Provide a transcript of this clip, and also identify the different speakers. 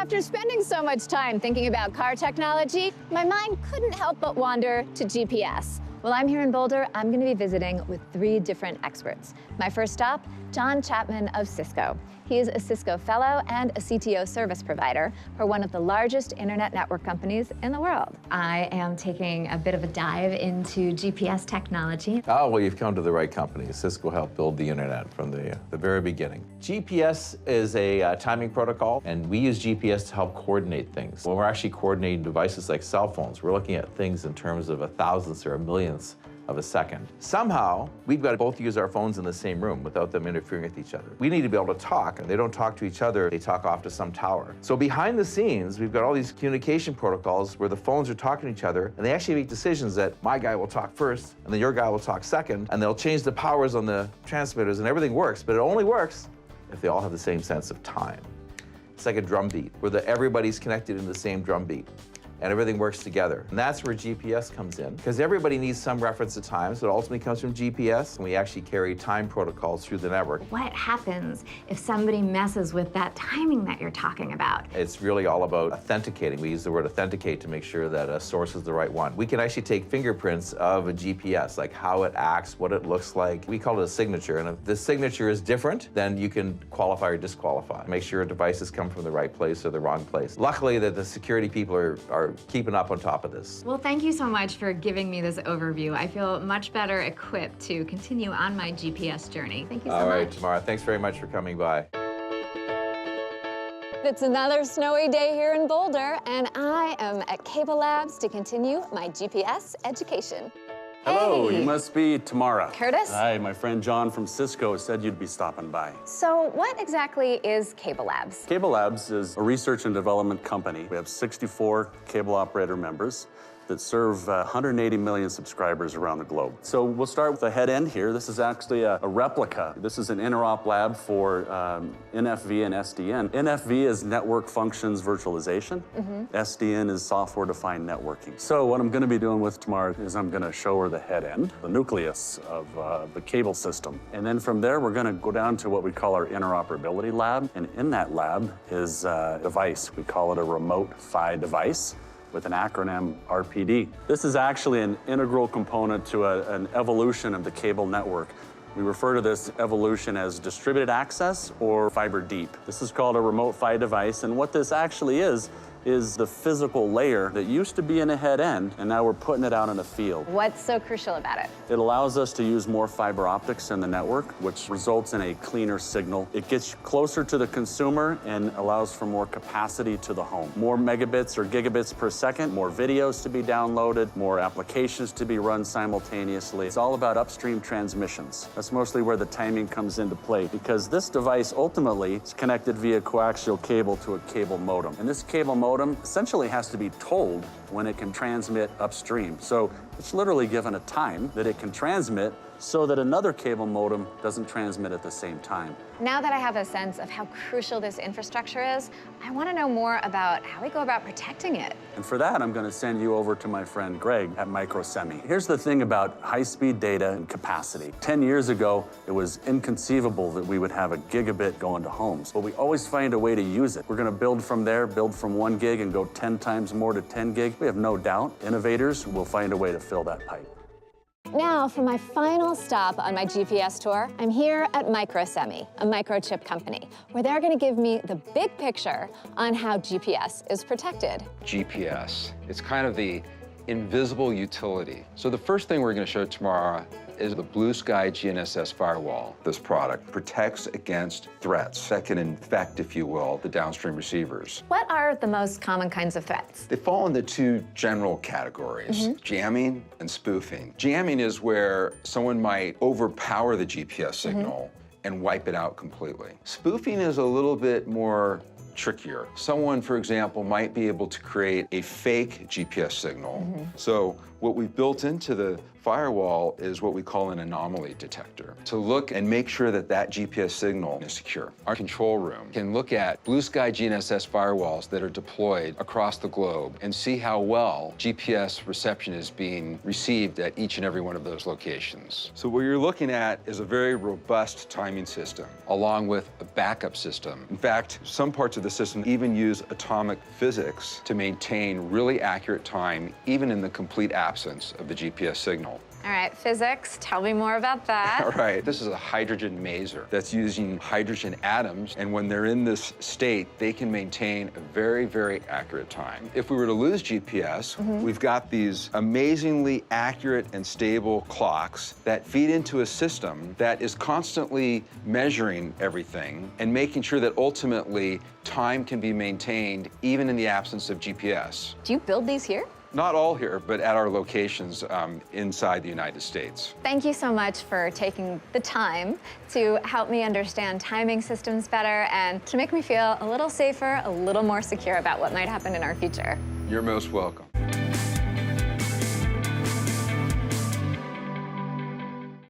Speaker 1: After spending so much time thinking about car technology, my mind couldn't help but wander to GPS. While I'm here in Boulder, I'm going to be visiting with 3 different experts. My first stop, John Chapman of Cisco. He is a Cisco fellow and a CTO service provider for one of the largest internet network companies in the world. I am taking a bit of a dive into GPS technology.
Speaker 2: Oh, well, you've come to the right company. Cisco helped build the internet from the very beginning. GPS is a timing protocol, and we use GPS to help coordinate things. When we're actually coordinating devices like cell phones, we're looking at things in terms of a thousandth or a millionth of a second. Somehow, we've got to both use our phones in the same room without them interfering with each other. We need to be able to talk, and they don't talk to each other, they talk off to some tower. So behind the scenes, we've got all these communication protocols where the phones are talking to each other, and they actually make decisions that my guy will talk first, and then your guy will talk second, and they'll change the powers on the transmitters, and everything works, but it only works if they all have the same sense of time. It's like a drum beat, where everybody's connected in the same drum beat, and everything works together. And that's where GPS comes in, because everybody needs some reference to time, so it ultimately comes from GPS, and we actually carry time protocols through the network.
Speaker 1: What happens if somebody messes with that timing that you're talking about?
Speaker 2: It's really all about authenticating. We use the word authenticate to make sure that a source is the right one. We can actually take fingerprints of a GPS, like how it acts, what it looks like. We call it a signature, and if the signature is different, then you can qualify or disqualify. Make sure devices come from the right place or the wrong place. Luckily, that the security people are keeping up on top of this.
Speaker 1: Well, thank you so much for giving me this overview. I feel much better equipped to continue on my GPS journey. Thank you so much.
Speaker 2: All right, Tamara, thanks very much for coming by.
Speaker 1: It's another snowy day here in Boulder, and I am at CableLabs to continue my GPS education.
Speaker 3: Hello,
Speaker 1: Hey.
Speaker 3: you must be Tamara.
Speaker 1: Curtis?
Speaker 3: Hi, my friend John from Cisco said you'd be stopping by.
Speaker 1: So what exactly is CableLabs?
Speaker 3: CableLabs is a research and development company. We have 64 cable operator members that serve 180 million subscribers around the globe. So we'll start with the head end here. This is actually a replica. This is an interop lab for NFV and SDN. NFV is network functions virtualization. SDN is software-defined networking. So what I'm gonna be doing with Tamara is I'm gonna show her the head end, the nucleus of the cable system. And then from there, we're gonna go down to what we call our interoperability lab. And in that lab is a device. We call it a remote PHY device, with an acronym RPD. This is actually an integral component to an evolution of the cable network. We refer to this evolution as distributed access or fiber deep. This is called a remote PHY device, and what this actually is the physical layer that used to be in a head end, and now we're putting it out in a field.
Speaker 1: What's so crucial about it?
Speaker 3: It allows us to use more fiber optics in the network, which results in a cleaner signal. It gets closer to the consumer and allows for more capacity to the home. More megabits or gigabits per second, more videos to be downloaded, more applications to be run simultaneously. It's all about upstream transmissions. That's mostly where the timing comes into play, because this device ultimately is connected via coaxial cable to a cable modem. And this cable modem essentially has to be told when it can transmit upstream. So it's literally given a time that it can transmit so that another cable modem doesn't transmit at the same time.
Speaker 1: Now that I have a sense of how crucial this infrastructure is, I want to know more about how we go about protecting it.
Speaker 3: And for that, I'm going to send you over to my friend Greg at MicroSemi. Here's the thing about high-speed data and capacity. 10 years ago, it was inconceivable that we would have a gigabit going to homes, but we always find a way to use it. We're going to build from there, build from 1 gig and go 10 times more to 10 gig. We have no doubt innovators will find a way to fill that pipe.
Speaker 1: Now, for my final stop on my GPS tour, I'm here at MicroSemi, a microchip company, where they're going to give me the big picture on how GPS is protected.
Speaker 4: GPS, it's kind of the invisible utility. So the first thing we're going to show tomorrow is the BlueSky GNSS Firewall. This product protects against threats that can infect, if you will, the downstream receivers.
Speaker 1: What are the most common kinds of threats?
Speaker 4: They fall into 2 general categories, jamming and spoofing. Jamming is where someone might overpower the GPS signal and wipe it out completely. Spoofing is a little bit more trickier. Someone, for example, might be able to create a fake GPS signal. So What we've built into the firewall is what we call an anomaly detector to look and make sure that that GPS signal is secure. Our control room can look at BlueSky GNSS firewalls that are deployed across the globe and see how well GPS reception is being received at each and every one of those locations. So what you're looking at is a very robust timing system, along with a backup system. In fact, some parts of the system even use atomic physics to maintain really accurate time, even in the complete absence of the GPS signal.
Speaker 1: All right, physics, tell me more about that.
Speaker 4: All right, this is a hydrogen maser that's using hydrogen atoms, and when they're in this state, they can maintain a very, very accurate time. If we were to lose GPS, we've got these amazingly accurate and stable clocks that feed into a system that is constantly measuring everything and making sure that ultimately time can be maintained even in the absence of GPS.
Speaker 1: Do you build these here?
Speaker 4: Not all here, but at our locations inside the United States.
Speaker 1: Thank you so much for taking the time to help me understand timing systems better and to make me feel a little safer, a little more secure about what might happen in our future.
Speaker 4: You're most welcome.